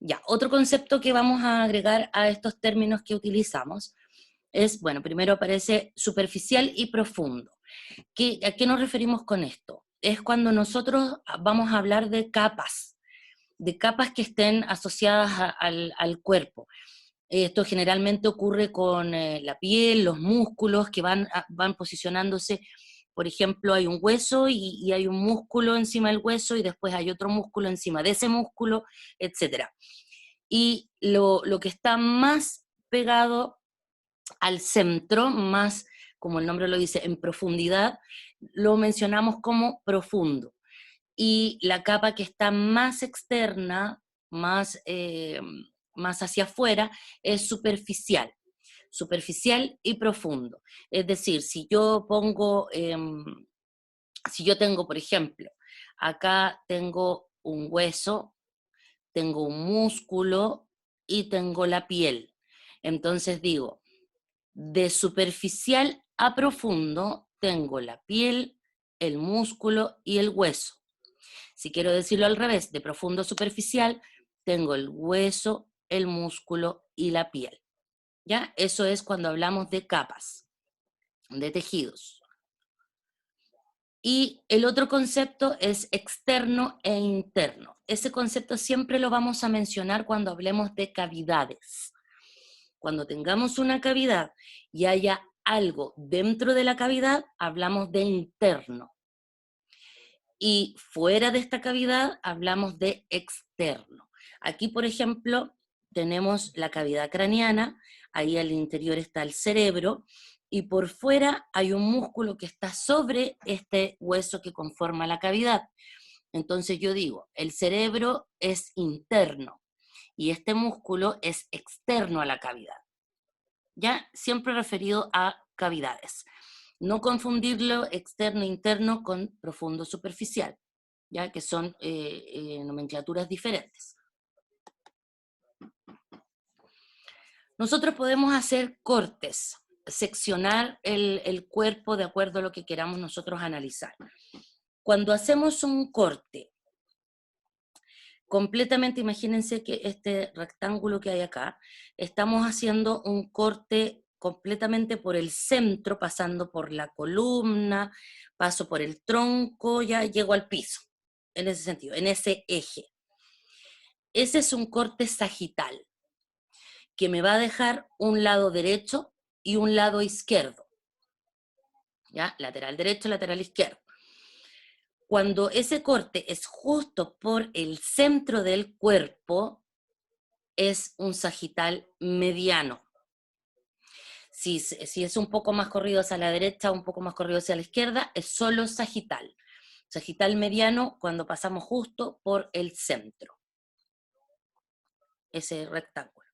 Ya, otro concepto que vamos a agregar a estos términos que utilizamos es, bueno, primero aparece superficial y profundo. ¿A qué nos referimos con esto? Es cuando nosotros vamos a hablar de capas que estén asociadas al cuerpo. Esto generalmente ocurre con la piel, los músculos que van posicionándose. Por ejemplo, hay un hueso y hay un músculo encima del hueso y después hay otro músculo encima de ese músculo, etc. Y lo que está más pegado al centro, más, como el nombre lo dice, en profundidad, lo mencionamos como profundo. Y la capa que está más externa, más, más hacia afuera, es superficial y profundo. Es decir, si yo tengo, por ejemplo, acá tengo un hueso, tengo un músculo y tengo la piel. Entonces digo, de superficial a profundo tengo la piel, el músculo y el hueso. Si quiero decirlo al revés, de profundo a superficial, tengo el hueso, el músculo y la piel. ¿Ya? Eso es cuando hablamos de capas, de tejidos. Y el otro concepto es externo e interno. Ese concepto siempre lo vamos a mencionar cuando hablemos de cavidades. Cuando tengamos una cavidad y haya algo dentro de la cavidad, hablamos de interno. Y fuera de esta cavidad hablamos de externo. Aquí, por ejemplo, tenemos la cavidad craneana, ahí al interior está el cerebro, y por fuera hay un músculo que está sobre este hueso que conforma la cavidad. Entonces yo digo, el cerebro es interno y este músculo es externo a la cavidad. Ya siempre referido a cavidades. No confundirlo externo e interno con profundo superficial, ya que son nomenclaturas diferentes. Nosotros podemos hacer cortes, seccionar el cuerpo de acuerdo a lo que queramos nosotros analizar. Cuando hacemos un corte, completamente, imagínense que este rectángulo que hay acá, estamos haciendo un corte completamente por el centro, pasando por la columna, paso por el tronco, ya llego al piso, en ese sentido, en ese eje. Ese es un corte sagital, que me va a dejar un lado derecho y un lado izquierdo, ¿ya? Lateral derecho, lateral izquierdo. Cuando ese corte es justo por el centro del cuerpo, es un sagital mediano. Si es un poco más corrido hacia la derecha, un poco más corrido hacia la izquierda, es solo sagital. Sagital mediano cuando pasamos justo por el centro, ese rectángulo.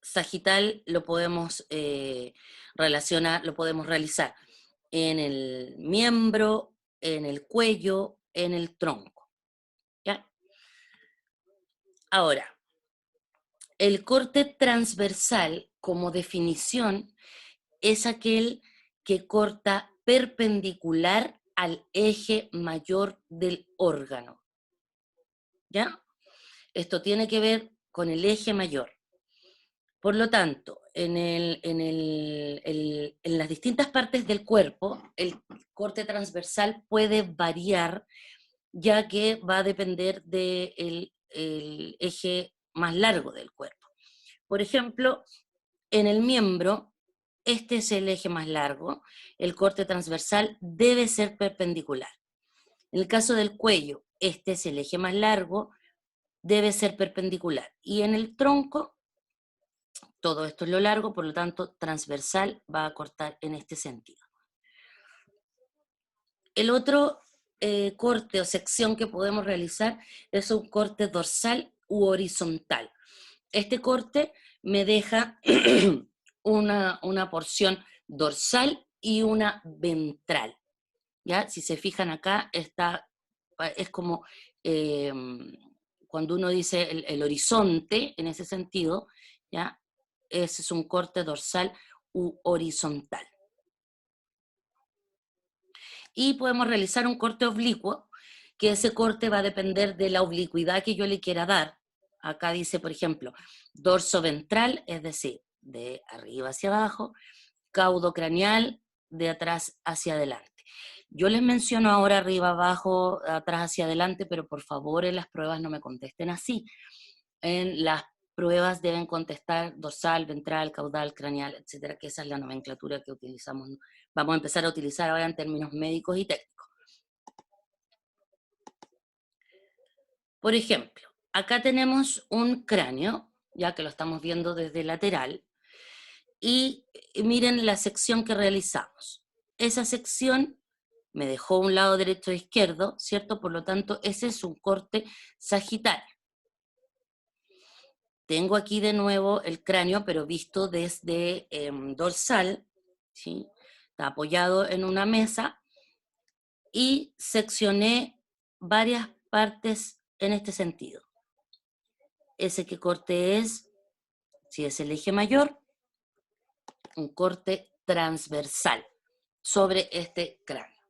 Sagital lo podemos relacionar, lo podemos realizar en el miembro, en el cuello, en el tronco. ¿Ya? Ahora, el corte transversal, como definición, es aquel que corta perpendicular al eje mayor del órgano. ¿Ya? Esto tiene que ver con el eje mayor. Por lo tanto, en las distintas partes del cuerpo, el corte transversal puede variar, ya que va a depender del eje más largo del cuerpo. Por ejemplo, en el miembro, este es el eje más largo, el corte transversal debe ser perpendicular. En el caso del cuello, este es el eje más largo, debe ser perpendicular. Y en el tronco, todo esto es lo largo, por lo tanto, transversal va a cortar en este sentido. El otro corte o sección que podemos realizar es un corte dorsal u horizontal. Este corte me deja una porción dorsal y una ventral. ¿Ya? Si se fijan acá, es como cuando uno dice el horizonte, en ese sentido, ¿ya? Ese es un corte dorsal u horizontal. Y podemos realizar un corte oblicuo, que ese corte va a depender de la oblicuidad que yo le quiera dar. Acá dice, por ejemplo, dorso ventral, es decir, de arriba hacia abajo, caudo craneal, de atrás hacia adelante. Yo les menciono ahora arriba, abajo, atrás hacia adelante, pero por favor en las pruebas no me contesten así. En las pruebas deben contestar dorsal, ventral, caudal, craneal, etcétera, que esa es la nomenclatura que utilizamos. Vamos a empezar a utilizar ahora en términos médicos y técnicos. Por ejemplo, acá tenemos un cráneo, ya que lo estamos viendo desde lateral, y miren la sección que realizamos. Esa sección me dejó un lado derecho e izquierdo, ¿cierto? Por lo tanto, ese es un corte sagitario. Tengo aquí de nuevo el cráneo, pero visto desde dorsal, ¿sí? Está apoyado en una mesa, y seccioné varias partes en este sentido. Ese que corte es, si es el eje mayor, un corte transversal sobre este cráneo.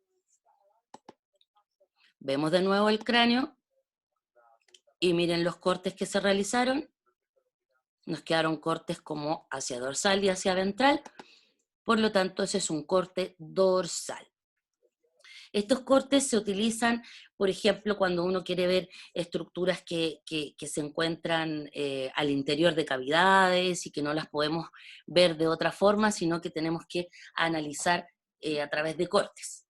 Vemos de nuevo el cráneo y miren los cortes que se realizaron. Nos quedaron cortes como hacia dorsal y hacia ventral, por lo tanto ese es un corte dorsal. Estos cortes se utilizan, por ejemplo, cuando uno quiere ver estructuras que se encuentran al interior de cavidades y que no las podemos ver de otra forma, sino que tenemos que analizar a través de cortes.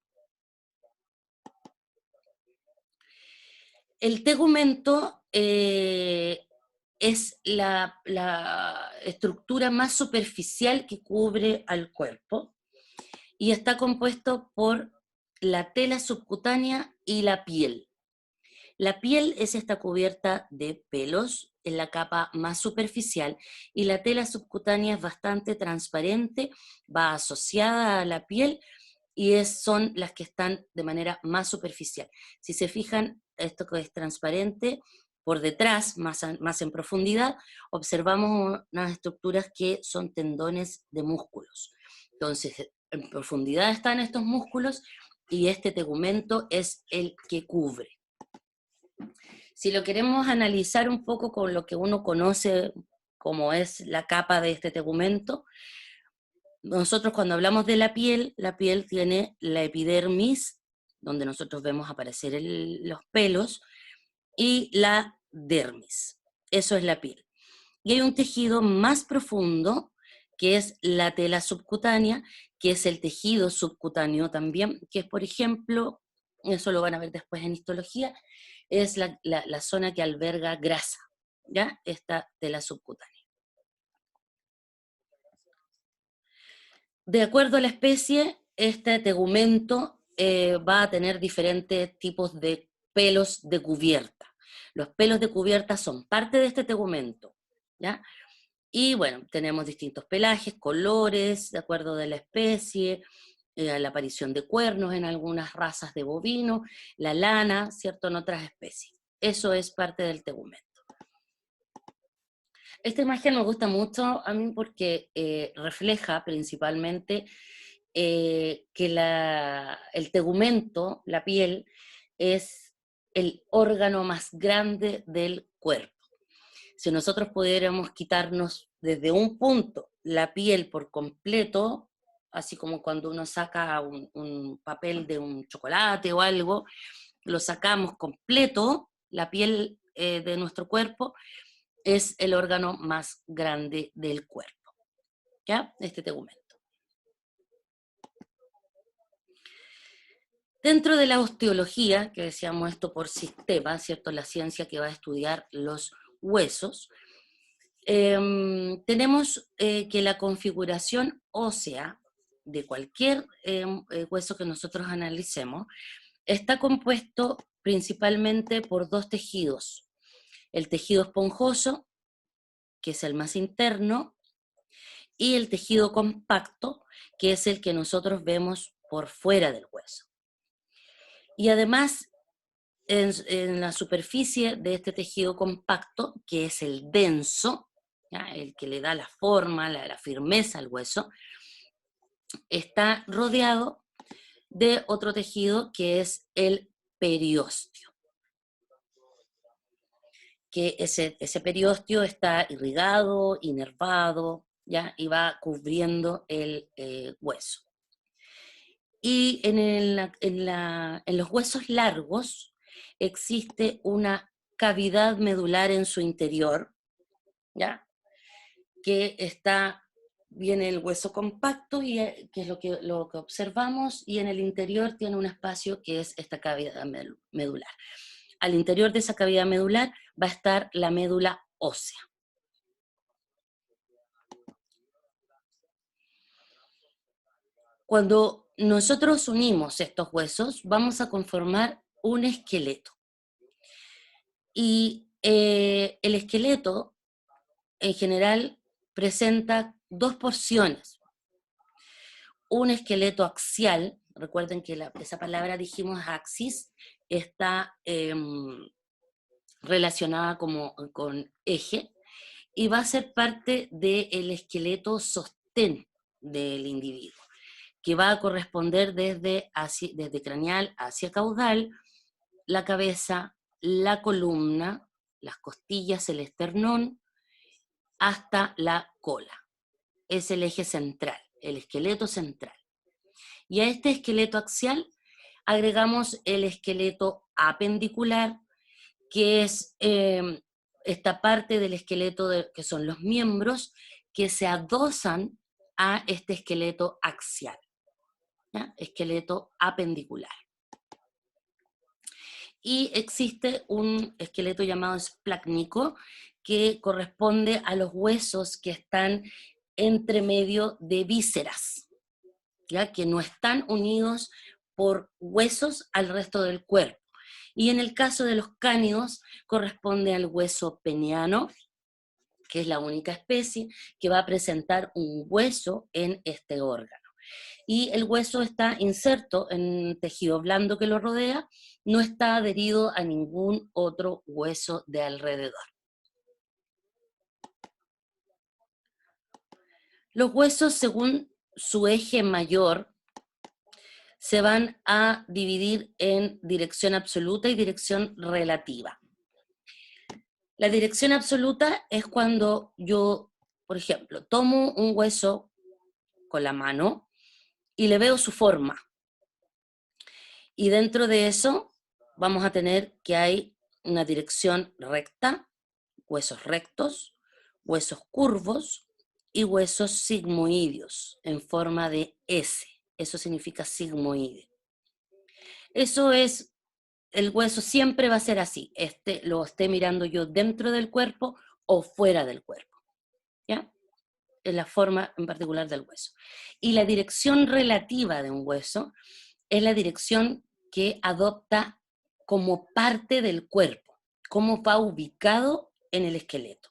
El tegumento es la estructura más superficial que cubre al cuerpo y está compuesto por la tela subcutánea y la piel. La piel es esta cubierta de pelos en la capa más superficial y la tela subcutánea es bastante transparente, va asociada a la piel y son las que están de manera más superficial. Si se fijan, esto que es transparente, por detrás, más en profundidad, observamos unas estructuras que son tendones de músculos. Entonces, en profundidad están estos músculos y este tegumento es el que cubre. Si lo queremos analizar un poco con lo que uno conoce como es la capa de este tegumento, nosotros cuando hablamos de la piel tiene la epidermis, donde nosotros vemos aparecer los pelos, y la dermis. Eso es la piel. Y hay un tejido más profundo, que es la tela subcutánea, que es el tejido subcutáneo también, que es, por ejemplo, eso lo van a ver después en histología, es la zona que alberga grasa, ¿ya? Esta tela subcutánea. De acuerdo a la especie, este tegumento va a tener diferentes tipos de pelos de cubierta. Los pelos de cubierta son parte de este tegumento, ¿ya? Y bueno, tenemos distintos pelajes, colores, de acuerdo a la especie, la aparición de cuernos en algunas razas de bovino, la lana, ¿cierto?, en otras especies. Eso es parte del tegumento. Esta imagen me gusta mucho a mí porque refleja principalmente que el tegumento, la piel, es el órgano más grande del cuerpo. Si nosotros pudiéramos quitarnos desde un punto la piel por completo, así como cuando uno saca un papel de un chocolate o algo, lo sacamos completo, la piel de nuestro cuerpo, es el órgano más grande del cuerpo, ¿ya? Este tegumento. Dentro de la osteología, que decíamos esto por sistema, ¿cierto? La ciencia que va a estudiar los huesos, tenemos que la configuración ósea de cualquier hueso que nosotros analicemos está compuesto principalmente por dos tejidos. El tejido esponjoso, que es el más interno, y el tejido compacto, que es el que nosotros vemos por fuera del hueso. Y además, en la superficie de este tejido compacto, que es el denso, ¿ya?, el que le da la forma, la firmeza al hueso, está rodeado de otro tejido que es el periósteo, que ese periósteo está irrigado, inervado, ¿ya? Y va cubriendo el hueso. Y en los huesos largos existe una cavidad medular en su interior, ¿ya? Que viene el hueso compacto, que es lo que observamos, y en el interior tiene un espacio que es esta cavidad medular. Al interior de esa cavidad medular va a estar la médula ósea. Cuando nosotros unimos estos huesos, vamos a conformar un esqueleto. Y el esqueleto, en general, presenta dos porciones. Un esqueleto axial, recuerden que esa palabra dijimos axis, está relacionada con eje, y va a ser parte del esqueleto sostén del individuo, que va a corresponder desde craneal hacia caudal, la cabeza, la columna, las costillas, el esternón, hasta la cola. Es el eje central, el esqueleto central. Y a este esqueleto axial agregamos el esqueleto apendicular, que es esta parte del esqueleto que son los miembros que se adosan a este esqueleto axial, ¿ya? Esqueleto apendicular. Y existe un esqueleto llamado esplácnico que corresponde a los huesos que están entre medio de vísceras, ¿ya? Que no están unidos por huesos al resto del cuerpo. Y en el caso de los cánidos corresponde al hueso peniano, que es la única especie que va a presentar un hueso en este órgano. Y el hueso está inserto en tejido blando que lo rodea, no está adherido a ningún otro hueso de alrededor. Los huesos, según su eje mayor, se van a dividir en dirección absoluta y dirección relativa. La dirección absoluta es cuando yo, por ejemplo, tomo un hueso con la mano y le veo su forma. Y dentro de eso vamos a tener que hay una dirección recta, huesos rectos, huesos curvos y huesos sigmoideos en forma de S. Eso significa sigmoide. Eso es, el hueso siempre va a ser así, lo esté mirando yo dentro del cuerpo o fuera del cuerpo, ¿ya? Es la forma en particular del hueso. Y la dirección relativa de un hueso es la dirección que adopta como parte del cuerpo, cómo va ubicado en el esqueleto.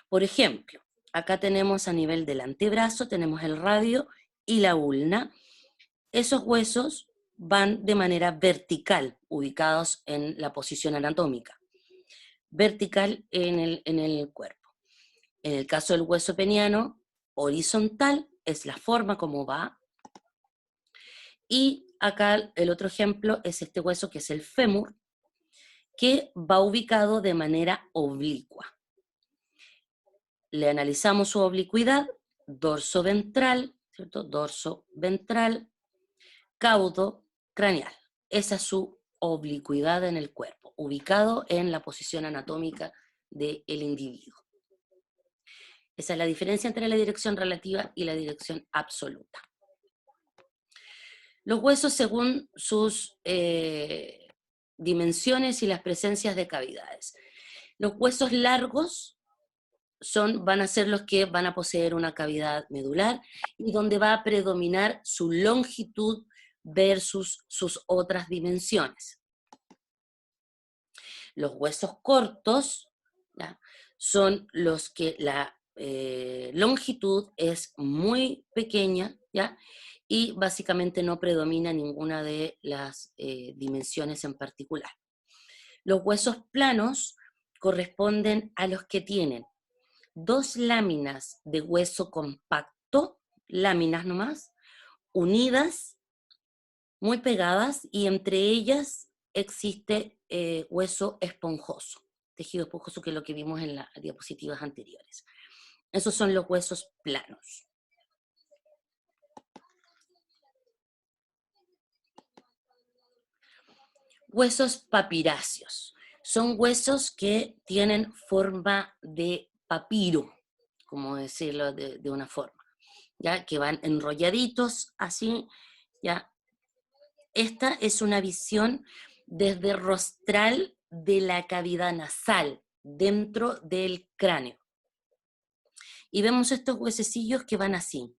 Por ejemplo, acá tenemos a nivel del antebrazo, tenemos el radio y la ulna. Esos huesos van de manera vertical, ubicados en la posición anatómica, vertical en el cuerpo. En el caso del hueso peniano, horizontal es la forma como va. Y acá el otro ejemplo es este hueso que es el fémur, que va ubicado de manera oblicua. Le analizamos su oblicuidad, dorso ventral, ¿cierto? Dorso ventral, caudo craneal. Esa es su oblicuidad en el cuerpo, ubicado en la posición anatómica del individuo. Esa es la diferencia entre la dirección relativa y la dirección absoluta. Los huesos según sus dimensiones y las presencias de cavidades. Los huesos largos van a ser los que van a poseer una cavidad medular y donde va a predominar su longitud versus sus otras dimensiones. Los huesos cortos, ¿ya? Son los que la longitud es muy pequeña, ¿ya? Y básicamente no predomina ninguna de las dimensiones en particular. Los huesos planos corresponden a los que tienen dos láminas de hueso compacto, láminas nomás, unidas muy pegadas, y entre ellas existe hueso esponjoso, tejido esponjoso, que es lo que vimos en las diapositivas anteriores. Esos son los huesos planos. Huesos papiráceos. Son huesos que tienen forma de papiro, como decirlo de una forma, ¿ya? Que van enrolladitos así, ¿ya? Esta es una visión desde rostral de la cavidad nasal, dentro del cráneo. Y vemos estos huesecillos que van así,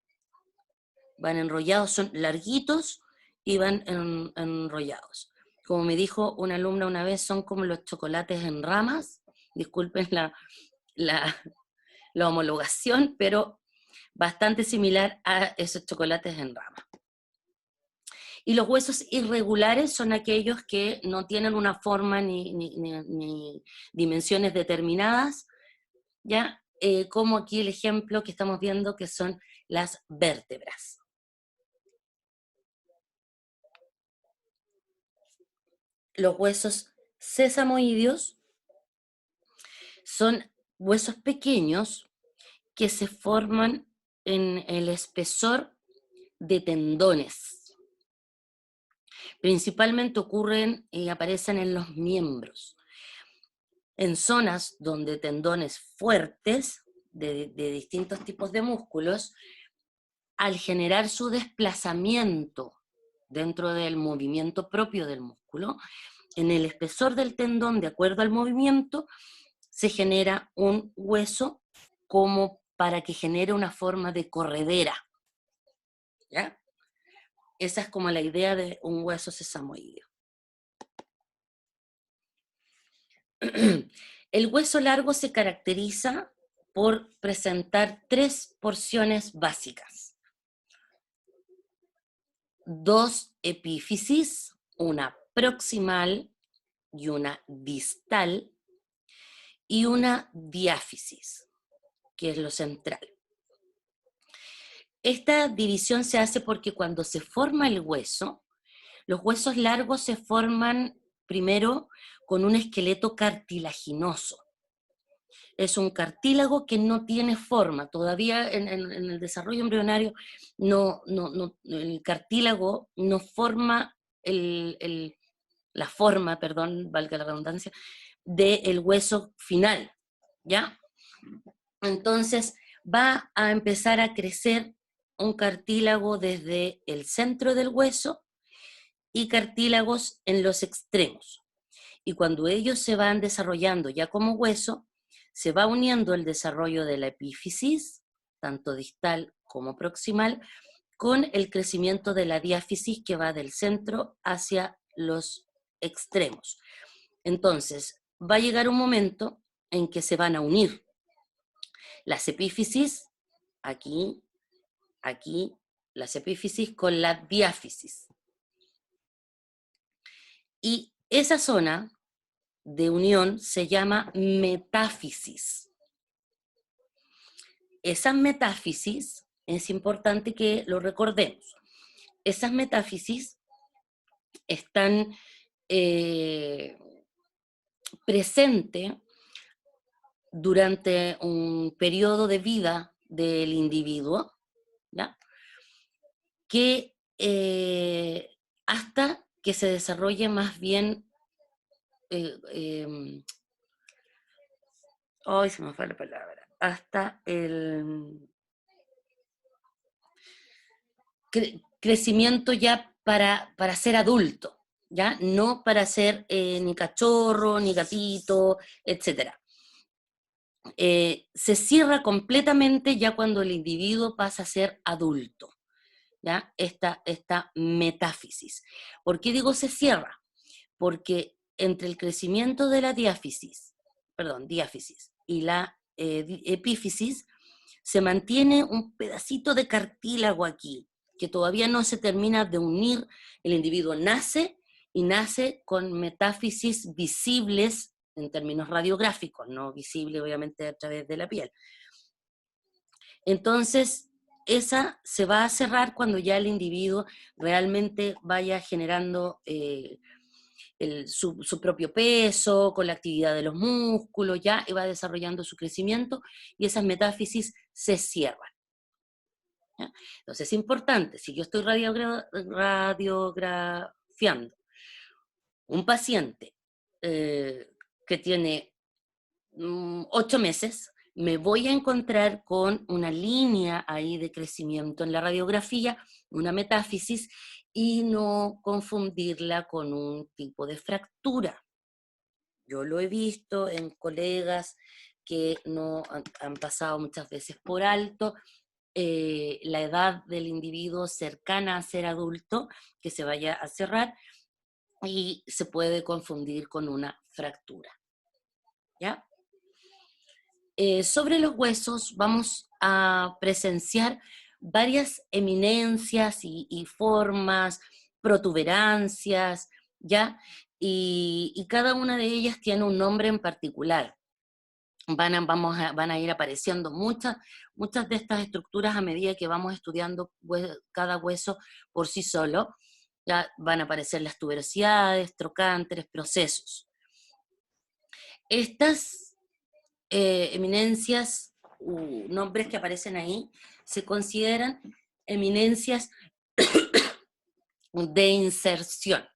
van enrollados, son larguitos y van enrollados. Como me dijo una alumna una vez, son como los chocolates en ramas, disculpen la homologación, pero bastante similar a esos chocolates en ramas. Y los huesos irregulares son aquellos que no tienen una forma ni dimensiones determinadas, ¿ya? Como aquí el ejemplo que estamos viendo, que son las vértebras. Los huesos sesamoideos son huesos pequeños que se forman en el espesor de tendones. Principalmente ocurren y aparecen en los miembros, en zonas donde tendones fuertes de distintos tipos de músculos, al generar su desplazamiento dentro del movimiento propio del músculo, en el espesor del tendón, de acuerdo al movimiento, se genera un hueso como para que genere una forma de corredera, ¿ya? Esa es como la idea de un hueso sesamoideo. El hueso largo se caracteriza por presentar 3 porciones básicas. 2 epífisis, una proximal y una distal, y una diáfisis, que es lo central. Esta división se hace porque cuando se forma el hueso, los huesos largos se forman primero con un esqueleto cartilaginoso. Es un cartílago que no tiene forma. Todavía en el desarrollo embrionario el cartílago no forma la forma, perdón, valga la redundancia, del hueso final, ¿ya? Entonces va a empezar a crecer un cartílago desde el centro del hueso y cartílagos en los extremos. Y cuando ellos se van desarrollando ya como hueso, se va uniendo el desarrollo de la epífisis, tanto distal como proximal, con el crecimiento de la diáfisis que va del centro hacia los extremos. Entonces, va a llegar un momento en que se van a unir las epífisis, aquí, aquí, las epífisis con la diáfisis. Y esa zona de unión se llama metáfisis. Esas metáfisis, es importante que lo recordemos, esas metáfisis están presentes durante un periodo de vida del individuo, ¿ya? Que hasta que se desarrolle más bien, hoy se me fue la palabra, hasta el crecimiento ya para ser adulto, ¿ya? No para ser ni cachorro, ni gatito, etc. Se cierra completamente ya cuando el individuo pasa a ser adulto, ¿ya? Esta metáfisis. ¿Por qué digo se cierra? Porque entre el crecimiento de la diáfisis y la epífisis, se mantiene un pedacito de cartílago aquí, que todavía no se termina de unir. El individuo nace y nace con metáfisis visibles en términos radiográficos, no visible obviamente a través de la piel. Entonces, esa se va a cerrar cuando ya el individuo realmente vaya generando su propio peso, con la actividad de los músculos, ya, y va desarrollando su crecimiento, y esas metáfisis se cierran. ¿Ya? Entonces es importante, si yo estoy radiografiando un paciente que tiene 8 meses, me voy a encontrar con una línea ahí de crecimiento en la radiografía, una metáfisis, y no confundirla con un tipo de fractura. Yo lo he visto en colegas que no han pasado muchas veces por alto la edad del individuo cercana a ser adulto, que se vaya a cerrar, y se puede confundir con una fractura. ¿Ya? Sobre los huesos vamos a presenciar varias eminencias y formas, protuberancias, ¿ya? Y cada una de ellas tiene un nombre en particular. Van a ir apareciendo muchas de estas estructuras a medida que vamos estudiando cada hueso por sí solo. Ya van a aparecer las tuberosidades, trocánteres, procesos. Estas eminencias, nombres que aparecen ahí, se consideran eminencias de inserción.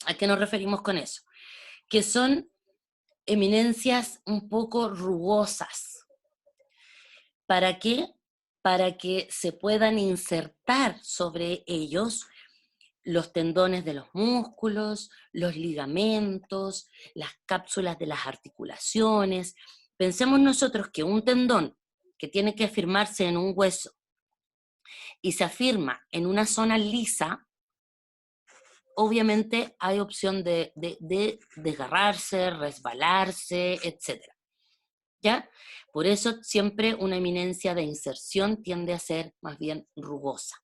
¿A qué nos referimos con eso? Que son eminencias un poco rugosas. ¿Para qué? Para que se puedan insertar sobre ellos los tendones de los músculos, los ligamentos, las cápsulas de las articulaciones. Pensemos nosotros que un tendón que tiene que afirmarse en un hueso y se afirma en una zona lisa, obviamente hay opción de desgarrarse, resbalarse, etc. ¿Ya? Por eso siempre una eminencia de inserción tiende a ser más bien rugosa.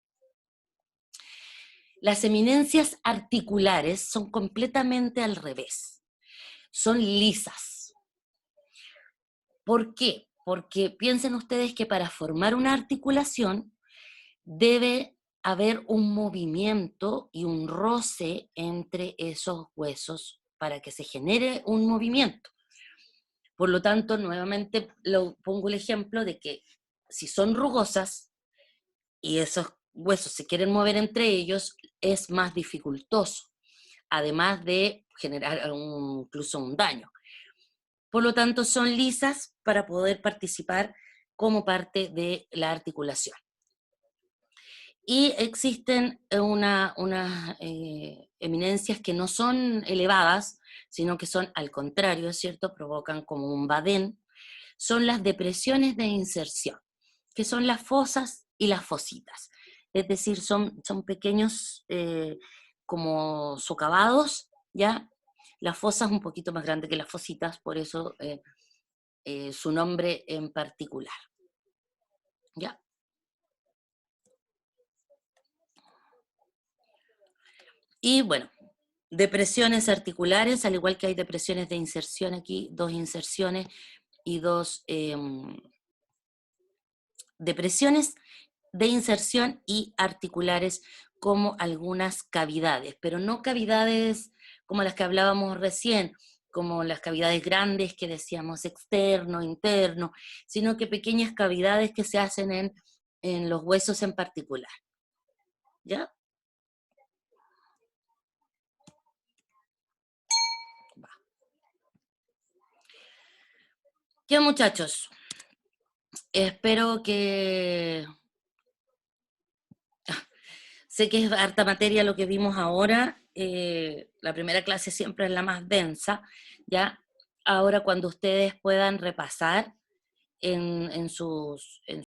Las eminencias articulares son completamente al revés. Son lisas. ¿Por qué? Porque piensen ustedes que para formar una articulación debe haber un movimiento y un roce entre esos huesos para que se genere un movimiento. Por lo tanto, nuevamente pongo el ejemplo de que si son rugosas y esos huesos se quieren mover entre ellos, es más dificultoso, además de generar incluso un daño. Por lo tanto, son lisas para poder participar como parte de la articulación. Y existen unas eminencias que no son elevadas, sino que son al contrario, ¿es cierto? Provocan como un vadén. Son las depresiones de inserción, que son las fosas y las fositas. Es decir, son pequeños como socavados, ¿ya? La fosa es un poquito más grande que las fositas, por eso su nombre en particular. ¿Ya? Y bueno, depresiones articulares, al igual que hay depresiones de inserción aquí, 2 inserciones y 2 depresiones de inserción y articulares como algunas cavidades, pero no cavidades como las que hablábamos recién, como las cavidades grandes que decíamos externo, interno, sino que pequeñas cavidades que se hacen en los huesos en particular. ¿Ya? Va. ¿Qué muchachos? Espero que... Sé que es harta materia lo que vimos ahora, la primera clase siempre es la más densa, ¿ya? Ahora cuando ustedes puedan repasar en sus